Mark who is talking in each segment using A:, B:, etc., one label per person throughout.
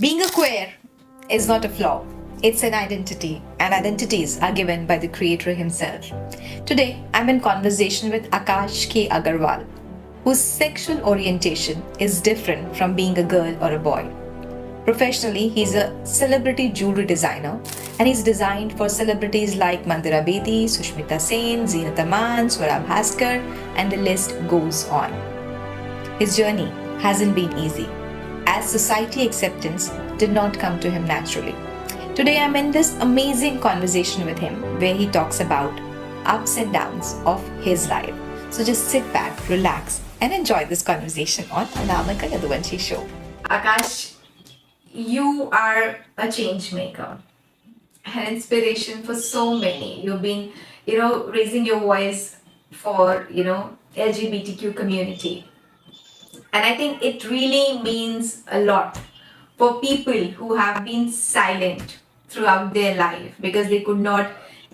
A: Being a queer is not a flaw, it's an identity, and identities are given by the Creator Himself. Today, I'm in conversation with Akassh K Aggarwal, whose sexual orientation is different from being a girl or a boy. Professionally, he's a celebrity jewelry designer and he's designed for celebrities like Mandira Bedi, Sushmita Sen, Zeenat Aman, Swara Bhaskar, and the list goes on. His journey hasn't been easy, as society acceptance did not come to him naturally. Today, I'm in this amazing conversation with him where he talks about ups and downs of his life. So just sit back, relax, and enjoy this conversation on Anamika Yaduvanshi show. Akash, you are a change maker, an inspiration for so many. You've been, raising your voice for, LGBTQ community. And I think it really means a lot for people who have been silent throughout their life because they could not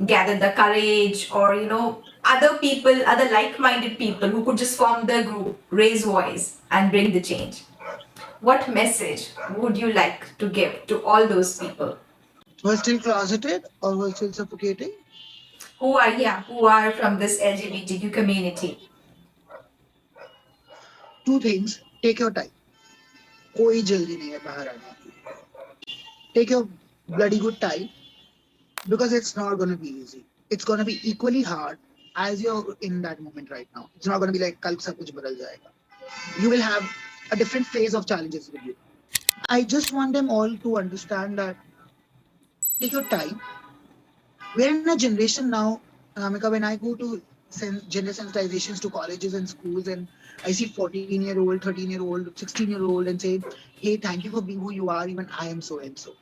A: gather the courage or, other people, other like-minded people who could just form the group, raise voice and bring the change. What message would you like to give to all those people?
B: Who are still closeted or who are still suffocating?
A: Who are from this LGBTQ community?
B: Two things. Take your time. कोई जल्दी नहीं है बाहर आने की. Take your bloody good time because it's not going to be easy. It's going to be equally hard as you're in that moment right now. It's not going to be like कल सब कुछ बदल जाएगा. You will have a different phase of challenges with you. I just want them all to understand that take your time. We're in a generation now, Anamika, when I go to gender sensitizations to colleges and schools and I see 14-year-old, 13-year-old, 16-year-old and say, hey, thank you for being who you are, even I am so and so.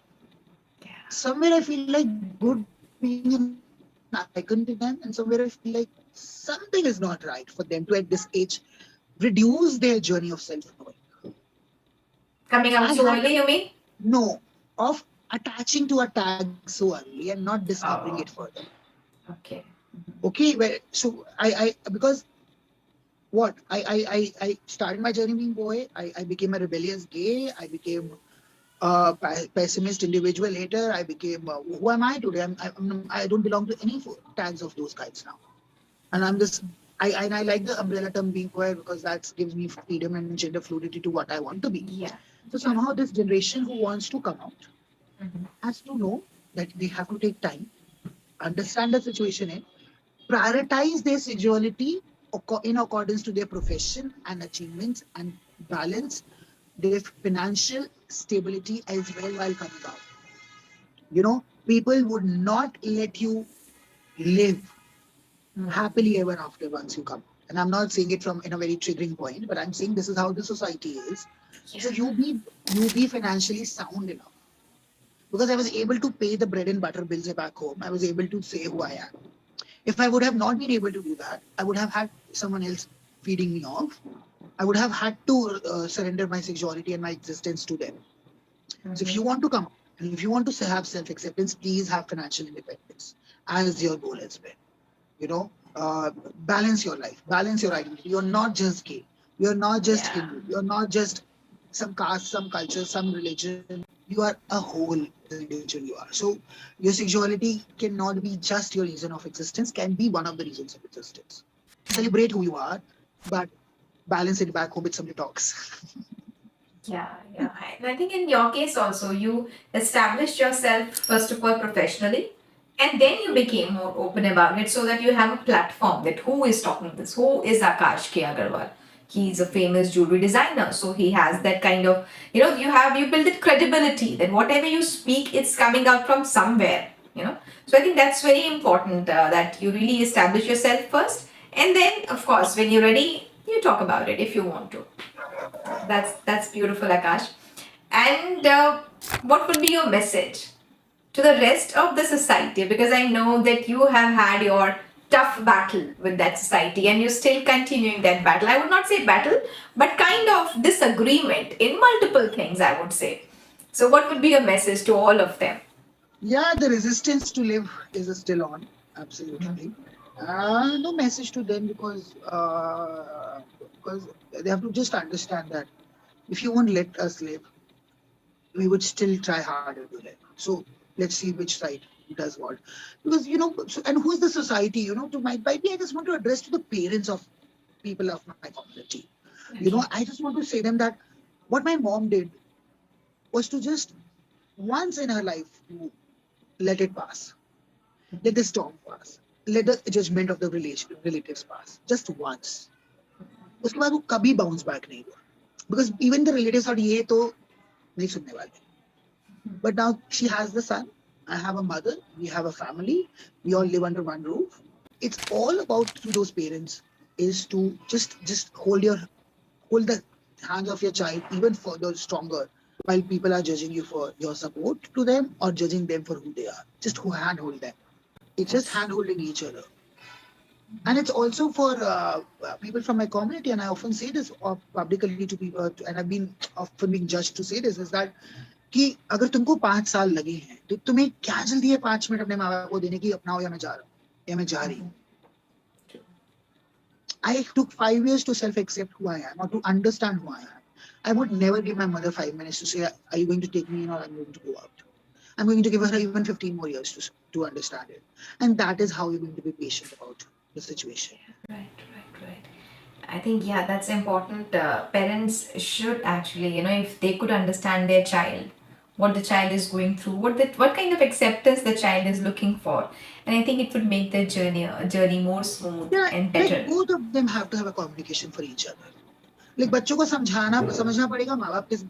A: Yeah.
B: Somewhere I feel like good being an icon to them, and somewhere I feel like something is not right for them to at this age reduce their journey of self-knowing.
A: Coming out so early, you mean?
B: No, of attaching to a tag so early and not discovering it further.
A: Okay.
B: Okay, well, so I because what I started my journey being boy. I became a rebellious gay. I became a pessimist individual later. I became who am I today? I don't belong to any tags of those kinds now, and I'm this. I like the umbrella term being queer because that gives me freedom and gender fluidity to what I want to be.
A: Yeah.
B: So somehow this generation who wants to come out has to know that they have to take time, understand the situation in, prioritize their sexuality in accordance to their profession and achievements and balance their financial stability as well while coming out. People would not let you live happily ever after once you come. And I'm not saying it from in a very triggering point, but I'm saying this is how the society is. Yeah. So you be financially sound enough. Because I was able to pay the bread and butter bills back home. I was able to say who I am. If I would have not been able to do that, I would have had someone else feeding me off. I would have had to surrender my sexuality and my existence to them. So if you want to come and if you want to have self-acceptance, please have financial independence as your goal has been. Balance your life, balance your identity. You're not just gay. You're not just Hindu. You're not just some caste, some culture, some religion. You are a whole individual you are. So your sexuality cannot be just your reason of existence, can be one of the reasons of existence. Celebrate who you are, but balance it back home with some detox.
A: Yeah. And I think in your case also, you established yourself first of all professionally, and then you became more open about it so that you have a platform that who is talking this, who is Akassh K Aggarwal. He's a famous jewelry designer, so he has that kind of, you build that credibility that whatever you speak, it's coming out from somewhere, So I think that's very important that you really establish yourself first, and then of course when you're ready, you talk about it if you want to. That's beautiful, Akash. And what would be your message to the rest of the society? Because I know that you have had your tough battle with that society and you're still continuing that battle. I would not say battle, but kind of disagreement in multiple things, I would say. So what would be your message to all of them?
B: Yeah, the resistance to live is still on. Absolutely. No message to them because they have to just understand that if you won't let us live, we would still try harder to learn. So let's see which side does what. Because, so, and who is the society, to might be, I just want to address to the parents of people of my community.
A: Okay.
B: I just want to say them that what my mom did was to just once in her life to let it pass. Let the storm pass. Let the judgment of the relatives pass. Just once. उसके बाद वो कभी bounce back नहीं हुआ. Because even the relatives thought ये तो नहीं सुनने वाले. But now she has the son. I have a mother. We have a family. We all live under one roof. It's all about to those parents is to just hold the hands of your child even further stronger while people are judging you for your support to them or judging them for who they are. Just handhold them. It's just hand holding each other. And it's also for people from my community, and I often say this publicly to people, and I've been often being judged to say this, is that कि अगर तुमको 5 साल लगे हैं तो तुम्हें क्या जल्दी है 5 मिनट अपने माँ बाप को देने की अपनाओ या मैं जा रहा हूँ या मैं जा रही हूँ. I took 5 years to self-accept who I am or to understand who I am. I would never give my mother 5 minutes to say, are you going to take me in or I'm going to go out? I'm going to give her even 15 more years to understand it. And that is how you're going to be patient about the situation.
A: Right. I think, yeah, that's important. Parents should actually, if they could understand their child, what the child is going through, what kind of acceptance the child is looking for, and I think it would make the journey more smooth
B: Yeah,
A: and
B: like
A: better.
B: both of them have to have a communication for each other. Like बच्चों को समझना पड़ेगा माँ बाप किस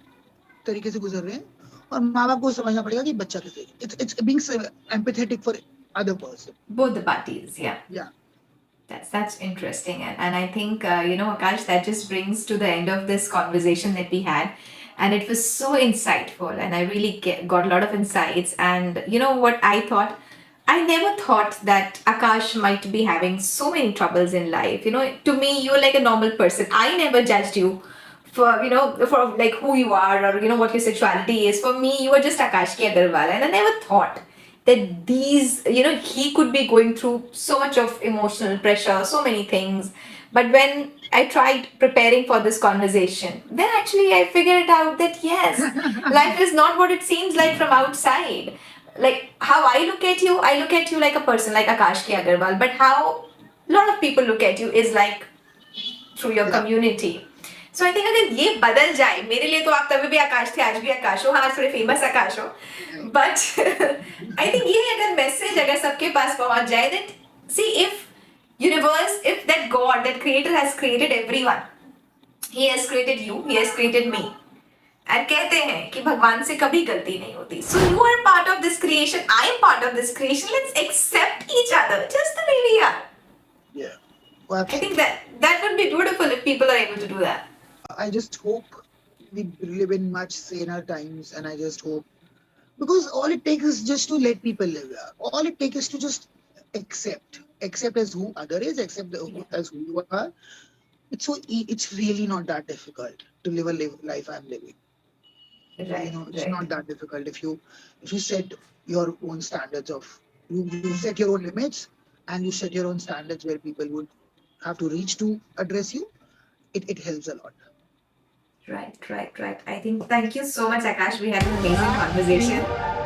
B: तरीके से गुजर रहे हैं और माँ बाप को समझना पड़ेगा कि बच्चा किस it's being empathetic for other person.
A: Both the parties, yeah.
B: Yeah.
A: That's interesting, and I think Akash, that just brings to the end of this conversation that we had, and it was so insightful, and I really got a lot of insights. And you know what I thought? I never thought that Akash might be having so many troubles in life. To me, you're like a normal person. I never judged you for for like who you are or what your sexuality is. For me, you were just Akash K Aggarwal, and I never thought that he could be going through so much of emotional pressure, so many things. But when I tried preparing for this conversation, then actually I figured out that yes, life is not what it seems like from outside. Like how I look at you like a person like Akash K Aggarwal, but how a lot of people look at you is like through your community. So I think अगर ये बदल जाए, मेरे लिए तो आप तभी भी आकाश थे, आज भी आकाश हो, हाँ आज थोड़े फेमस आकाश हो, but I think ये अगर मैसेज अगर सबके पास पहुंच जाए, that see, if universe, if that God, that creator has created everyone, he has created you, he has created me, and कहते हैं कि भगवान से कभी गलती नहीं होती. So you are part of this creation, I am part of this creation. Let's accept each other just the way we are.
B: Yeah. Well,
A: I think that would be beautiful if people are able to do that.
B: I just hope we live in much saner times, and I just hope, because all it takes is just to let people live. All it takes is to just accept as who other is, accept as who you are. It's really not that difficult to live a life I'm living.
A: Right.
B: It's not that difficult if you set your own standards of you set your own limits and you set your own standards where people would have to reach to address you. It helps a lot.
A: Right. I think thank you so much, Akash. We had an amazing conversation.